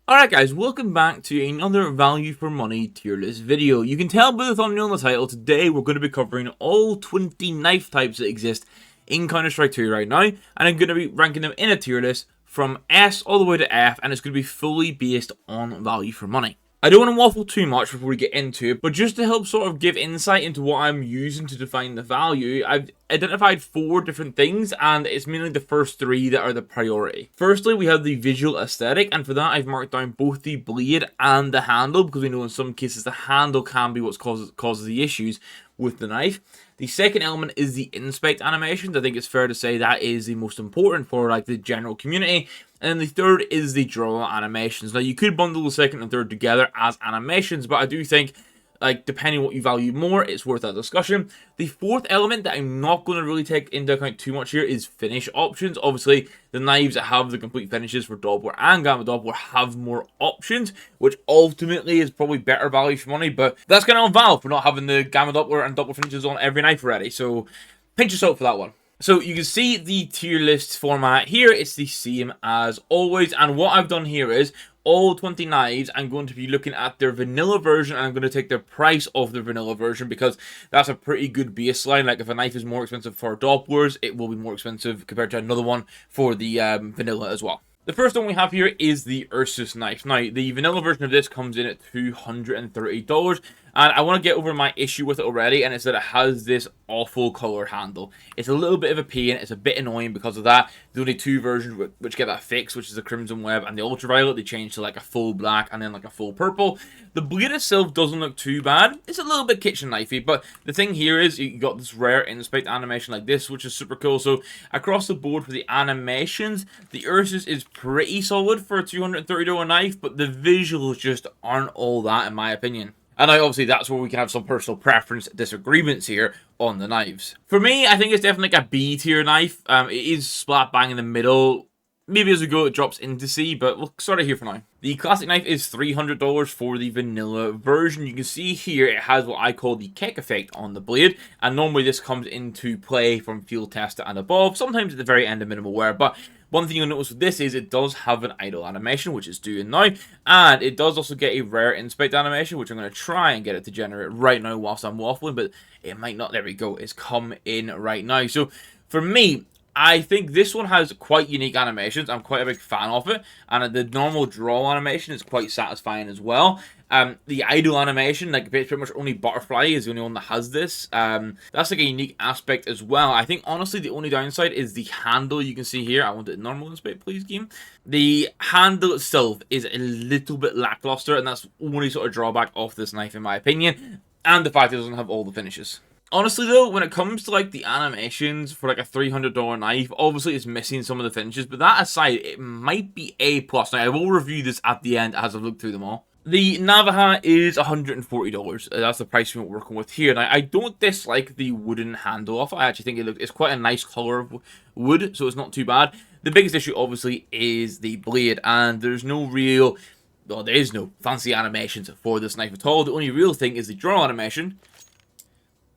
Alright guys, welcome back to another value for money tier list video. You can tell by the thumbnail and the title, today we're going to be covering all 20 knife types that exist in Counter-Strike 2 right now, and I'm going to be ranking them in a tier list from S all the way to F, and it's going to be fully based on value for money. I don't want to waffle too much before we get into it, but just to help sort of give insight into what I'm using to define the value, I've identified 4 different things, and it's mainly the first 3 that are the priority. Firstly, we have the visual aesthetic, and for that I've marked down both the blade and the handle, because we know in some cases the handle can be what causes the issues with the knife. The second element is the inspect animations. I think it's fair to say that is the most important for like the general community. And then the third is the draw animations. Now you could bundle the second and third together as animations, but I do think, like, depending on what you value more, it's worth that discussion. The fourth element that I'm not going to really take into account too much here is finish options. Obviously, the knives that have the complete finishes for Doppler and Gamma Doppler have more options, which ultimately is probably better value for money, but that's kind of on Valve for not having the Gamma Doppler and Doppler finishes on every knife already, so pinch yourself for that one. So you can see the tier list format here. It's the same as always, and what I've done here is all 20 knives, I'm going to be looking at their vanilla version, and I'm going to take the price of the vanilla version because that's a pretty good baseline. Like, if a knife is more expensive for Dopplers, it will be more expensive compared to another one for the vanilla as well. The first one we have here is the Ursus knife. Now, the vanilla version of this comes in at $230, and I want to get over my issue with it already, and it's that it has this awful color handle. It's a little bit of a pain, it's a bit annoying because of that. There's only 2 versions which get that fixed, which is the Crimson Web and the Ultraviolet. They change to like a full black and then like a full purple. The blade itself doesn't look too bad. It's a little bit kitchen knifey, but the thing here is you got this rare inspect animation like this, which is super cool. So across the board for the animations, the Ursus is pretty solid for a $230 knife, but the visuals just aren't all that in my opinion. And now, obviously, that's where we can have some personal preference disagreements here on the knives. For me, I think it's definitely like a B tier knife. It is splat bang in the middle. Maybe as we go, it drops into C, but we'll sort of here for now. The classic knife is $300 for the vanilla version. You can see here it has what I call the kick effect on the blade, and normally this comes into play from field tester and above, sometimes at the very end of minimal wear, but one thing you'll notice with this is it does have an idle animation, which it's doing now, and it does also get a rare inspect animation, which I'm going to try and get it to generate right now whilst I'm waffling, but it might not. There we go, it's come in right now. So for me, I think this one has quite unique animations. I'm quite a big fan of it, and the normal draw animation is quite satisfying as well. The idle animation, like pretty much only Butterfly is the only one that has this. That's like a unique aspect as well. I think honestly the only downside is the handle. You can see here, I want it normal inspect, please, game. The handle itself is a little bit lackluster, and that's the only sort of drawback of this knife in my opinion, and the fact it doesn't have all the finishes. Honestly though, when it comes to like the animations for like a $300 knife, obviously it's missing some of the finishes, but that aside, it might be A+. Now I will review this at the end as I've looked through them all. The Navaja is $140. That's the price we're working with here. Now, I don't dislike the wooden handle off. I actually think it's quite a nice color of wood, so it's not too bad. The biggest issue, obviously, is the blade, and there's no real, well, there is no fancy animations for this knife at all. The only real thing is the draw animation.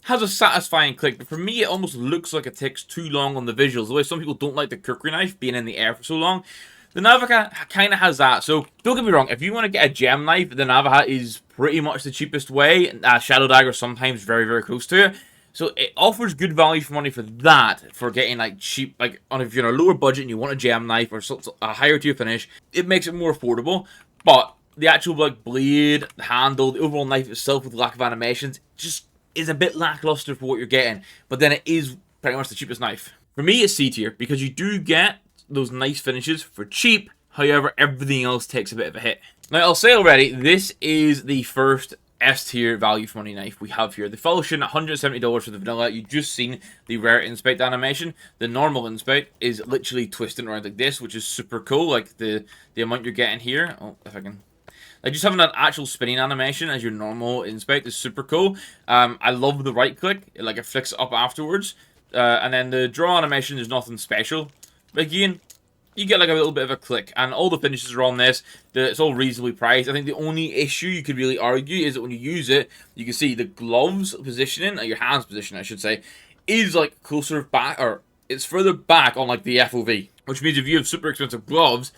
Has a satisfying click, but for me, it almost looks like it takes too long on the visuals. The way some people don't like the Kukri knife being in the air for so long. The Navaja kind of has that, so don't get me wrong, if you want to get a gem knife, the Navaja is pretty much the cheapest way. Shadow Dagger sometimes very, very close to it. So it offers good value for money for that, for getting like cheap, like if you're on a lower budget and you want a gem knife or a higher tier finish, it makes it more affordable. But the actual like blade, the handle, the overall knife itself with lack of animations, just is a bit lackluster for what you're getting. But then it is pretty much the cheapest knife. For me, it's C tier, because you do get those nice finishes for cheap. However, everything else takes a bit of a hit. Now, I'll say already, this is the first S tier value for money knife we have here. The Falchion, $170 for the vanilla. You've just seen the rare inspect animation. The normal inspect is literally twisting around like this, which is super cool. Like the amount you're getting here. Oh, if I can. Like, just having an actual spinning animation as your normal inspect is super cool. I love the right click. It flicks it up afterwards. And then the draw animation is nothing special. But again, you get like a little bit of a click. And all the finishes are on this. It's all reasonably priced. I think the only issue you could really argue is that when you use it, you can see the gloves positioning, or your hands position, I should say, is like closer back, or it's further back on like the FOV. Which means if you have super expensive gloves,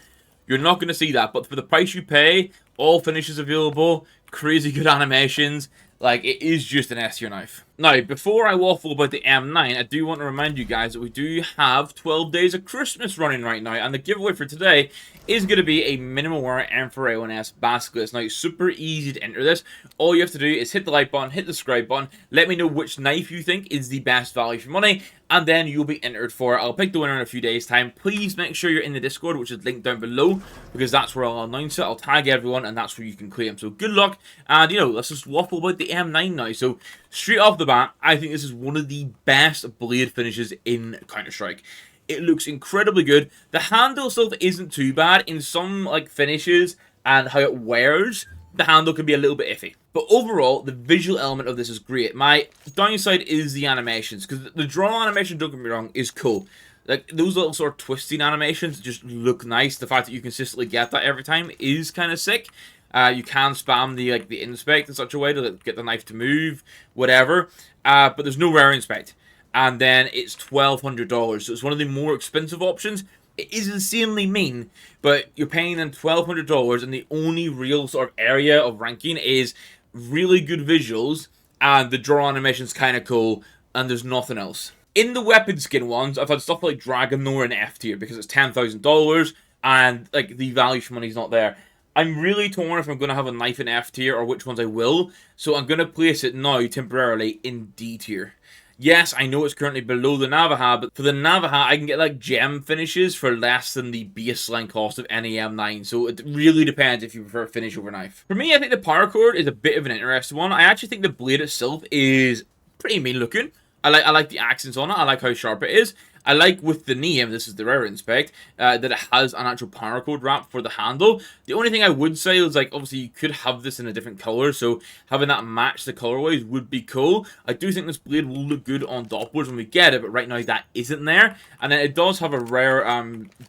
You're not going to see that, but for the price you pay, all finishes available, crazy good animations, like, it is just an S tier knife. Now, before I waffle about the M9, I do want to remind you guys that we do have 12 days of Christmas running right now, and the giveaway for today is going to be a minimal wear M4A1S basket. Now, it's super easy to enter this. All you have to do is hit the like button, hit the subscribe button, let me know which knife you think is the best value for money, and then you'll be entered for it. I'll pick the winner in a few days' time. Please make sure you're in the Discord, which is linked down below, because that's where I'll announce it. I'll tag everyone, and that's where you can claim. So, good luck, and, you know, let's just waffle about the M9 now. So, straight off the bat, I think this is one of the best blade finishes in Counter-Strike. It looks incredibly good. The handle itself isn't too bad. In some like finishes and how it wears, the handle can be a little bit iffy. But overall, the visual element of this is great. My downside is the animations, because the draw animation, don't get me wrong, is cool. Like, those little sort of twisting animations just look nice. The fact that you consistently get that every time is kind of sick. You can spam the inspect in such a way to get the knife to move, whatever. But there's no rare inspect. And then it's $1,200, so it's one of the more expensive options. It is insanely mean, but you're paying them $1,200, and the only real sort of area of ranking is really good visuals, and the draw animation's kind of cool, and there's nothing else. In the weapon skin ones, I've had stuff like Dragonor in F tier, because it's $10,000, and like the value for money is not there. I'm really torn if I'm going to have a knife in F tier or which ones I will, so I'm going to place it now temporarily in D tier. Yes, I know it's currently below the Navaja, but for the Navaja, I can get like gem finishes for less than the baseline cost of any M9, so it really depends if you prefer finish over knife. For me, I think the Paracord is a bit of an interesting one. I actually think the blade itself is pretty mean looking. I like the accents on it, I like how sharp it is. I like with the name, this is the rare inspect, that it has an actual paracord wrap for the handle. The only thing I would say is, like, obviously you could have this in a different color, so having that match the colorways would be cool. I do think this blade will look good on doppelers when we get it, but right now that isn't there. And then it does have a rare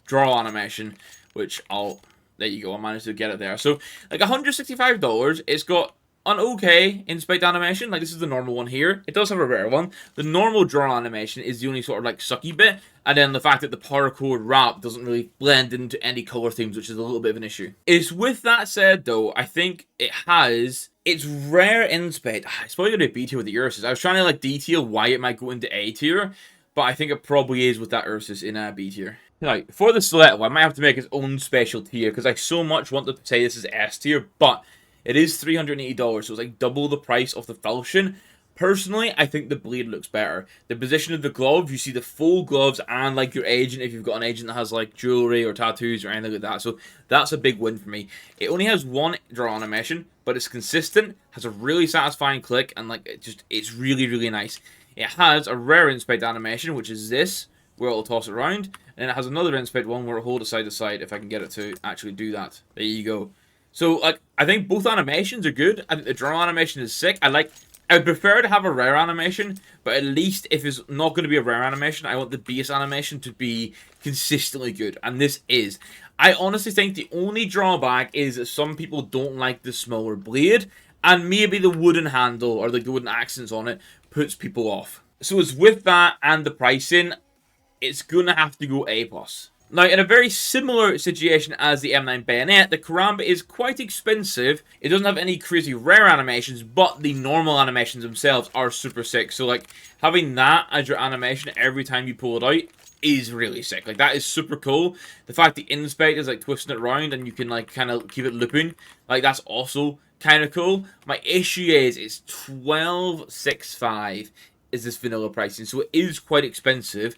draw animation, which there you go, I managed to get it there. So, like, $165, it's got an okay inspect animation, like this is the normal one here. It does have a rare one. The normal draw animation is the only sort of like sucky bit, and then the fact that the paracord wrap doesn't really blend into any color themes, which is a little bit of an issue. It's with that said though, I think it has its rare inspect. It's probably gonna be B tier with the Ursus. I was trying to like detail why it might go into A tier, but I think it probably is with that Ursus in B tier. Now, for the Stiletto, I might have to make its own special tier because I so much want to say this is S tier, but it is $380, so it's like double the price of the Falchion. Personally, I think the blade looks better. The position of the glove, you see the full gloves and like your agent, if you've got an agent that has like jewelry or tattoos or anything like that. So that's a big win for me. It only has one draw animation, but it's consistent, has a really satisfying click, and like it's really, really nice. It has a rare inspect animation, which is this, where it'll toss it around, and it has another inspect one where it'll hold it side to side, if I can get it to actually do that. There you go. So, like, I think both animations are good. I think the draw animation is sick. I would prefer to have a rare animation, but at least if it's not going to be a rare animation, I want the base animation to be consistently good, and this is. I honestly think the only drawback is that some people don't like the smaller blade, and maybe the wooden handle, or like the wooden accents on it, puts people off. So it's with that and the pricing, it's going to have to go A+. Now, in a very similar situation as the M9 Bayonet, the Karambit is quite expensive. It doesn't have any crazy rare animations, but the normal animations themselves are super sick. So, like, having that as your animation every time you pull it out is really sick. Like, that is super cool. The fact the inspect is, like, twisting it around and you can, like, kind of keep it looping, like, that's also kind of cool. My issue is, it's $12.65 is this vanilla pricing, so it is quite expensive.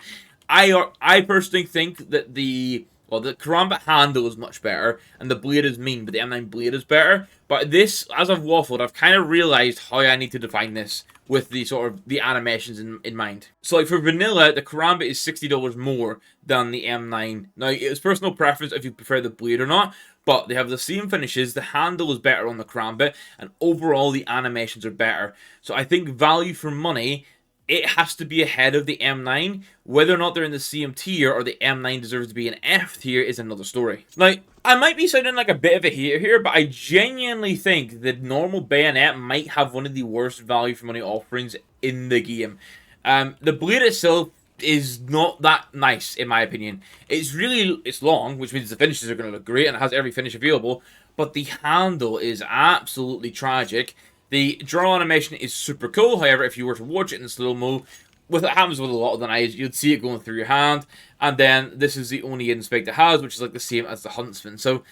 I personally think that the Karambit handle is much better, and the blade is mean, but the M9 blade is better. But this, as I've waffled, I've kind of realised how I need to define this with the sort of the animations in mind. So, like, for vanilla, the Karambit is $60 more than the M9. Now, it's personal preference if you prefer the blade or not, but they have the same finishes, the handle is better on the Karambit, and overall the animations are better. So I think value for money, it has to be ahead of the M9. Whether or not they're in the same tier or the M9 deserves to be an F tier is another story. Like, I might be sounding like a bit of a hater here, but I genuinely think the normal Bayonet might have one of the worst value for money offerings in the game. The blade itself is not that nice, in my opinion. It's long, which means the finishes are going to look great, and it has every finish available, but the handle is absolutely tragic. The draw animation is super cool, however, if you were to watch it in slow-mo, what happens with a lot of the knives, you'd see it going through your hand, and then this is the only inspect it has, which is like the same as the Huntsman. So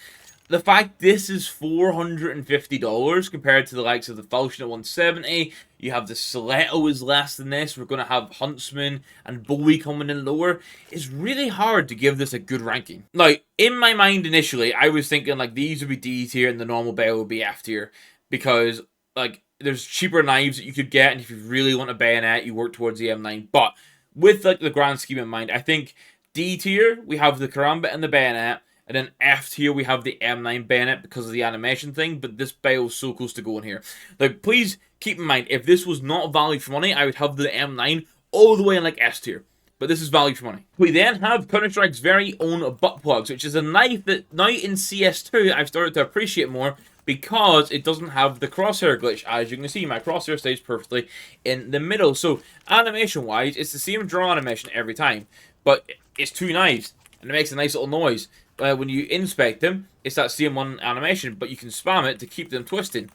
the fact this is $450 compared to the likes of the Falchion at $170, you have the Stiletto is less than this, we're going to have Huntsman and Bowie coming in lower, it's really hard to give this a good ranking. Now, in my mind initially, I was thinking like these would be D tier and the normal Bayo would be F tier, because like there's cheaper knives that you could get, and if you really want a bayonet, you work towards the M9. But with like the grand scheme in mind, I think D tier, we have the Karambit and the bayonet, and then F tier, we have the M9 bayonet because of the animation thing, but this Bayo is so close to going here. Like, please keep in mind, if this was not value for money, I would have the M9 all the way in like S tier. But this is value for money. We then have Counter-Strike's very own butt plugs, which is a knife that now in CS2 I've started to appreciate more, because it doesn't have the crosshair glitch. As you can see, my crosshair stays perfectly in the middle. So, animation-wise, it's the same draw animation every time, but it's two knives, and it makes a nice little noise. When you inspect them, it's that same one animation, but you can spam it to keep them twisting,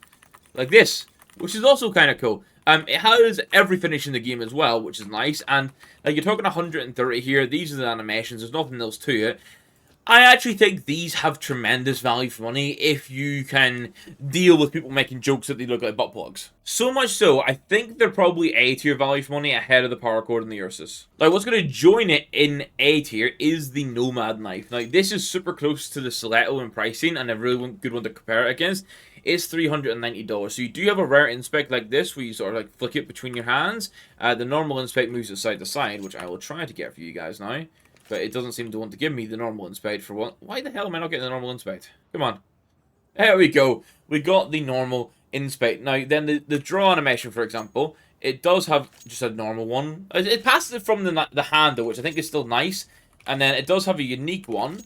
like this, which is also kind of cool. It has every finish in the game as well, which is nice, and like you're talking 130 here, these are the animations, there's nothing else to it. I actually think these have tremendous value for money if you can deal with people making jokes that they look like butt plugs. So much so, I think they're probably A tier value for money ahead of the Paracord and the Ursus. Now, what's going to join it in A tier is the Nomad knife. Now, this is super close to the Stiletto in pricing, and a really good one to compare it against. It's $390. So you do have a rare inspect like this, where you sort of like flick it between your hands. The normal inspect moves it side to side, which I will try to get for you guys now. But it doesn't seem to want to give me the normal inspect for one. Why the hell am I not getting the normal inspect? Come on. There we go. We got the normal inspect. Now, then the draw animation, for example, it does have just a normal one. It passes it from the handle, which I think is still nice. And then it does have a unique one.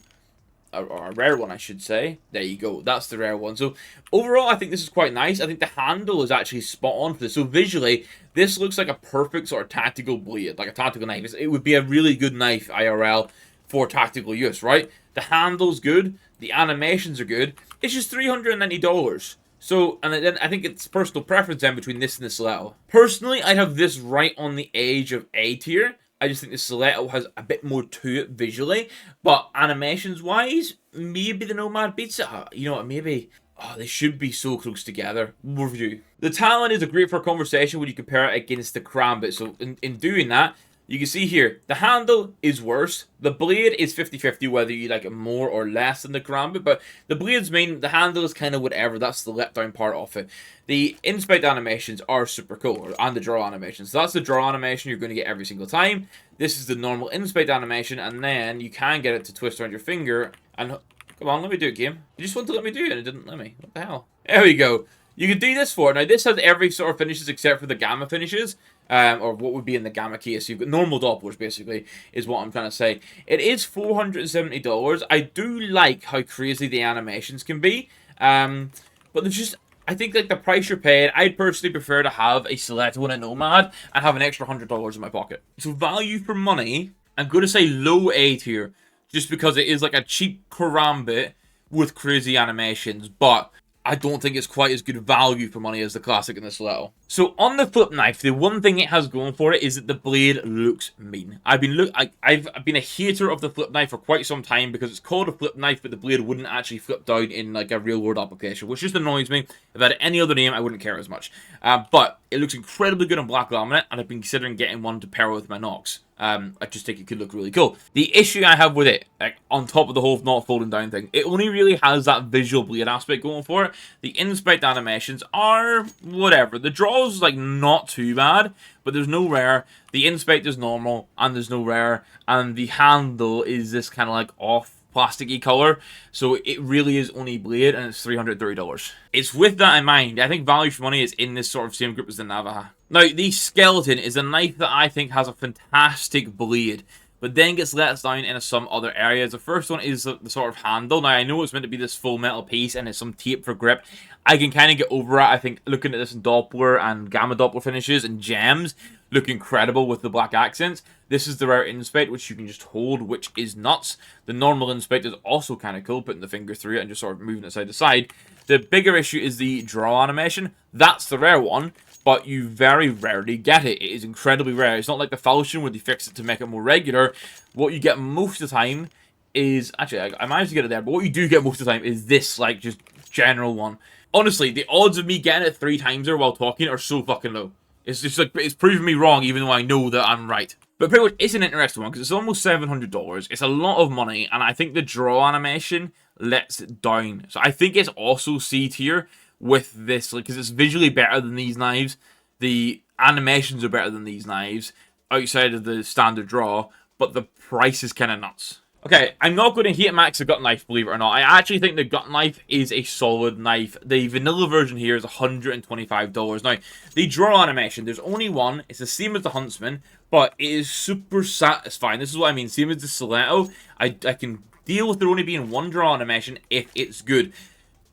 Or a rare one, I should say. There you go. That's the rare one. So, overall, I think this is quite nice. I think the handle is actually spot on for this. So, visually, this looks like a perfect sort of tactical blade, like a tactical knife. It would be a really good knife, IRL, for tactical use, right? The handle's good. The animations are good. It's just $390. So, and then I think it's personal preference then between this and the Stiletto. Personally, I'd have this right on the edge of A tier. I just think the Stiletto has a bit more to it visually, but animations-wise, maybe the Nomad beats it. You know what, maybe... Oh, they should be so close together. Review. The Talon is a great for a conversation when you compare it against the Karambit. So, in doing that, you can see here, the handle is worse. The blade is 50-50, whether you like it more or less than the Karambit, but the blade's main, the handle is kind of whatever. That's the let-down part of it. The inspect animations are super cool, and the draw animations. So that's the draw animation you're going to get every single time. This is the normal inspect animation, and then you can get it to twist around your finger. And come on, let me do it, game. You just want to let me do it, and it didn't let me. What the hell? There we go. You can do this for it. Now, this has every sort of finishes except for the gamma finishes, or what would be in the gamma case. You've got normal dopplers, basically, is what I'm trying to say. It is $470. I do like how crazy the animations can be, but there's just... I think, like, the price you're paying, I'd personally prefer to have a Stiletto and a Nomad and have an extra $100 in my pocket. So, value for money, I'm going to say low A tier, just because it is, like, a cheap Karambit with crazy animations, but I don't think it's quite as good value for money as the classic and the Stiletto. So, on the flip knife, the one thing it has going for it is that the blade looks mean. I've been a hater of the flip knife for quite some time because it's called a flip knife, but the blade wouldn't actually flip down in like a real world application, which just annoys me. If I had any other name, I wouldn't care as much. But it looks incredibly good on black laminate, and I've been considering getting one to pair with my Nox. I just think it could look really cool. The issue I have with it, like, on top of the whole not folding down thing, it only really has that visual blade aspect going for it. The inspect animations are whatever. The draws, like, not too bad, but there's no rare. The inspect is normal, and there's no rare, and the handle is this kind of like off plasticky color, so it really is only blade, and it's $330. It's with that in mind, I think value for money is in this sort of same group as the Navaja. Now, the Skeleton is a knife that I think has a fantastic blade, but but then gets let down in some other areas. The first one is the sort of handle. Now, I know it's meant to be this full metal piece and it's some tape for grip. I can kind of get over it. I think looking at this in Doppler and Gamma Doppler finishes and gems look incredible with the black accents. This is the rare inspect, which you can just hold, which is nuts. The normal inspect is also kind of cool, putting the finger through it and just sort of moving it side to side. The bigger issue is the draw animation. That's the rare one, but you very rarely get it. It is incredibly rare. It's not like the Falchion where they fix it to make it more regular. What you get most of the time is... Actually, I managed to get it there, but what you do get most of the time is this, like, just general one. Honestly, the odds of me getting it 3 times there while talking are so fucking low. It's just like, it's proving me wrong even though I know that I'm right. But pretty much, it's an interesting one because it's almost $700. It's a lot of money, and I think the draw animation lets it down. So I think it's also C tier with this, like, because it's visually better than these knives. The animations are better than these knives outside of the standard draw, but the price is kind of nuts. Okay, I'm not going to hate max the gut knife, believe it or not. I actually think the gut knife is a solid knife. The vanilla version here is $125. Now, the draw animation, there's only one. It's the same as the Huntsman, but it is super satisfying. This is what I mean. Same as the Stiletto. I can deal with there only being one draw animation if it's good.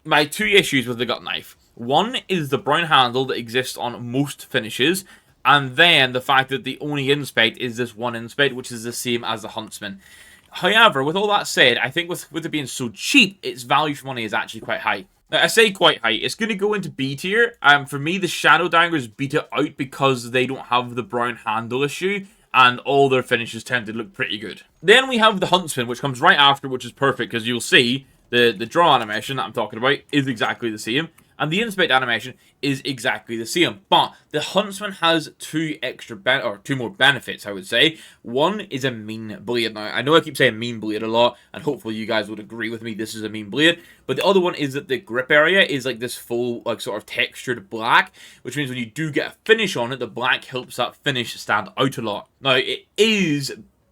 My 2 issues with the gut knife. One is the brown handle that exists on most finishes, and then the fact that the only inspect is this one inspect, which is the same as the Huntsman. However, with all that said, I think with it being so cheap, its value for money is actually quite high. Now, I say quite high. It's going to go into B tier. For me, the Shadow Daggers beat it out because they don't have the brown handle issue, and all their finishes tend to look pretty good. Then we have the Huntsman, which comes right after, which is perfect, because you'll see the draw animation that I'm talking about is exactly the same. And the inspect animation is exactly the same. But the Huntsman has 2 more benefits, I would say. One is a mean blade. Now, I know I keep saying mean blade a lot, and hopefully you guys would agree with me this is a mean blade. But the other one is that the grip area is like this full, like, sort of textured black, which means when you do get a finish on it, the black helps that finish stand out a lot. Now,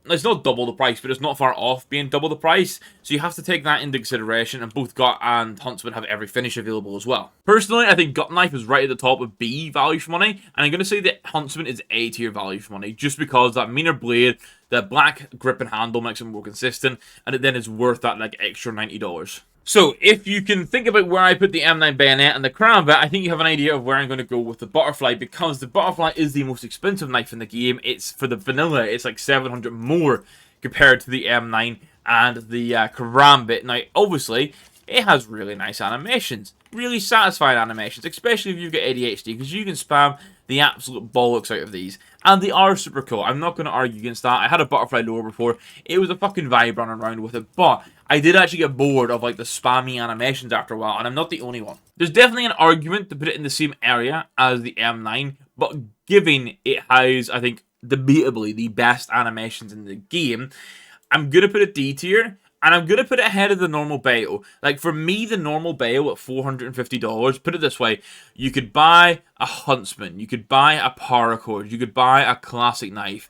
it's not double the price, but it's not far off being double the price. So you have to take that into consideration, and both Gut and Huntsman have every finish available as well. Personally, I think Gut Knife is right at the top of B value for money, and I'm going to say that Huntsman is A tier value for money, just because that meaner blade, the black grip and handle makes it more consistent, and it then is worth that, like, extra $90. So, if you can think about where I put the M9 Bayonet and the Karambit, I think you have an idea of where I'm going to go with the Butterfly, because the Butterfly is the most expensive knife in the game. It's, for the vanilla, it's like 700 more compared to the M9 and the Karambit. Now, obviously, it has really nice animations, really satisfying animations, especially if you get ADHD, because you can spam the absolute bollocks out of these. And they are super cool. I'm not going to argue against that. I had a Butterfly lure before. It was a fucking vibe running around with it, but I did actually get bored of, like, the spammy animations after a while, and I'm not the only one. There's definitely an argument to put it in the same area as the M9, but given it has, I think, debatably the best animations in the game, I'm going to put it D tier, and I'm going to put it ahead of the normal Bayo. Like, for me, the normal Bayo at $450, put it this way, you could buy a Huntsman, you could buy a Paracord, you could buy a classic knife,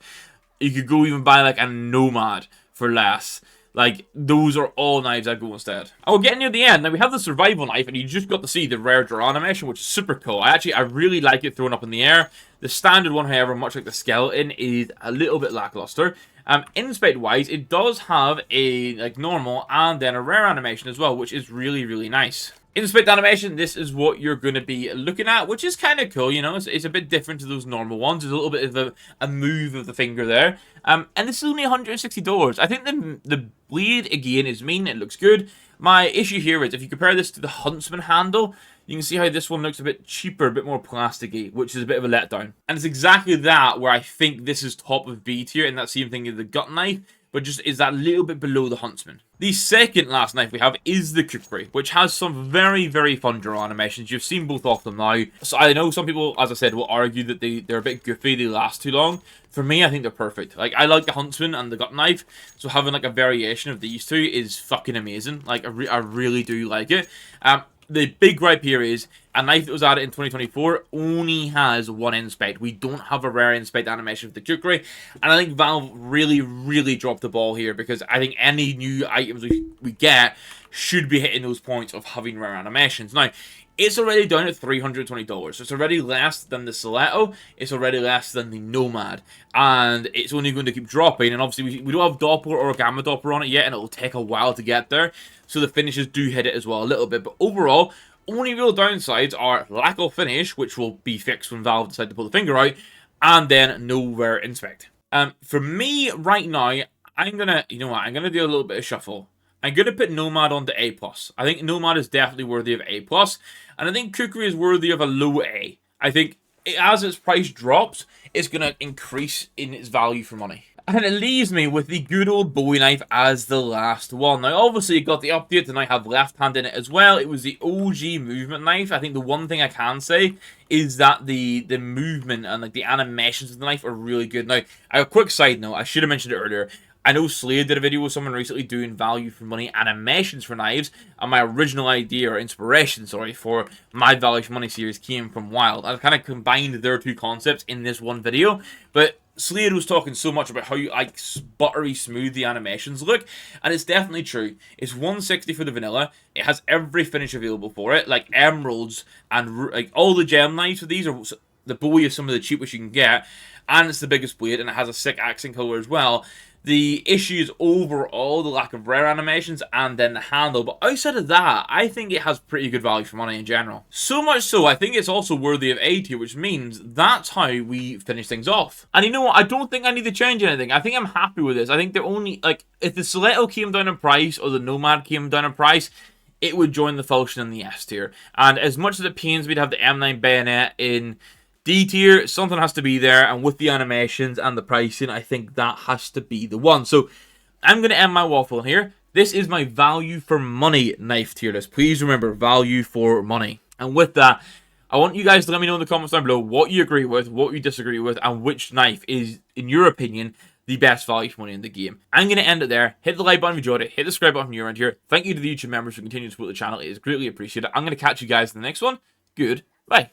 you could go even buy, like, a Nomad for less. Like, those are all knives I'd go instead. I will get near the end. Now, we have the survival knife, and you just got to see the rare draw animation, which is super cool. I really like it thrown up in the air. The standard one, however, much like the skeleton, is a little bit lackluster. Inspect-wise, it does have a, like, normal and then a rare animation as well, which is really, really nice. Inspect animation, this is what you're going to be looking at, which is kind of cool, you know. It's a bit different to those normal ones. There's a little bit of a move of the finger there. And this is only $160. I think the blade, again, is mean. It looks good. My issue here is, if you compare this to the Huntsman handle, you can see how this one looks a bit cheaper, a bit more plasticky, which is a bit of a letdown. And it's exactly that where I think this is top of B tier, and that same thing is the Gut Knife, but just is that little bit below the Huntsman. The second last knife we have is the Kukri, which has some very, very fun draw animations. You've seen both of them now. So I know some people, as I said, will argue that they're a bit goofy, they last too long. For me, I think they're perfect. Like, I like the Huntsman and the Gut Knife, so having, like, a variation of these two is fucking amazing. Like, I really do like it. The big gripe here is a knife that was added in 2024 only has one inspect. We don't have a rare inspect animation for the Kukri, and I think Valve really, really dropped the ball here, because I think any new items we get should be hitting those points of having rare animations. Now, it's already down at $320, so it's already less than the Stiletto, it's already less than the Nomad, and it's only going to keep dropping, and obviously we don't have Doppler or Gamma Doppler on it yet, and it'll take a while to get there, so the finishes do hit it as well a little bit, but overall, only real downsides are lack of finish, which will be fixed when Valve decide to pull the finger out, and then no rare inspect. For me, right now, I'm gonna do a little bit of shuffle. I'm going to put Nomad onto A+. I think Nomad is definitely worthy of A+, and I think Kukri is worthy of a low A. I think as its price drops, it's going to increase in its value for money. And it leaves me with the good old Bowie knife as the last one. Now, obviously, it got the update to now have left hand in it as well. It was the OG movement knife. I think the one thing I can say is that the movement and like the animations of the knife are really good. Now, a quick side note, I should have mentioned it earlier. I know Slaid did a video with someone recently doing value for money animations for knives, and my original idea, or inspiration, sorry, for my value for money series came from Wyld. I've kind of combined their two concepts in this one video, but Slaid was talking so much about how like buttery smooth the animations look, and it's definitely true. It's 160 for the vanilla. It has every finish available for it, like emeralds and like all the gem knives for these are the Bowie is some of the cheapest you can get, and it's the biggest blade, and it has a sick accent color as well. The issue is overall the lack of rare animations and then the handle, but outside of that, I think it has pretty good value for money in general. So much so, I think it's also worthy of A tier, which means that's how we finish things off. And you know what, I don't think I need to change anything. I think I'm happy with this. I think they're only, like, if the Stiletto came down in price or the Nomad came down in price, it would join the Falchion in the S tier. And as much as it pains me to have the M9 Bayonet in D tier, something has to be there, and with the animations and the pricing, I think that has to be the one. So, I'm going to end my waffle here. This is my value for money knife tier list. Please remember, value for money. And with that, I want you guys to let me know in the comments down below what you agree with, what you disagree with, and which knife is, in your opinion, the best value for money in the game. I'm going to end it there. Hit the like button if you enjoyed it. Hit the subscribe button if you're around here. Thank you to the YouTube members for continuing to support the channel. It is greatly appreciated. I'm going to catch you guys in the next one. Goodbye.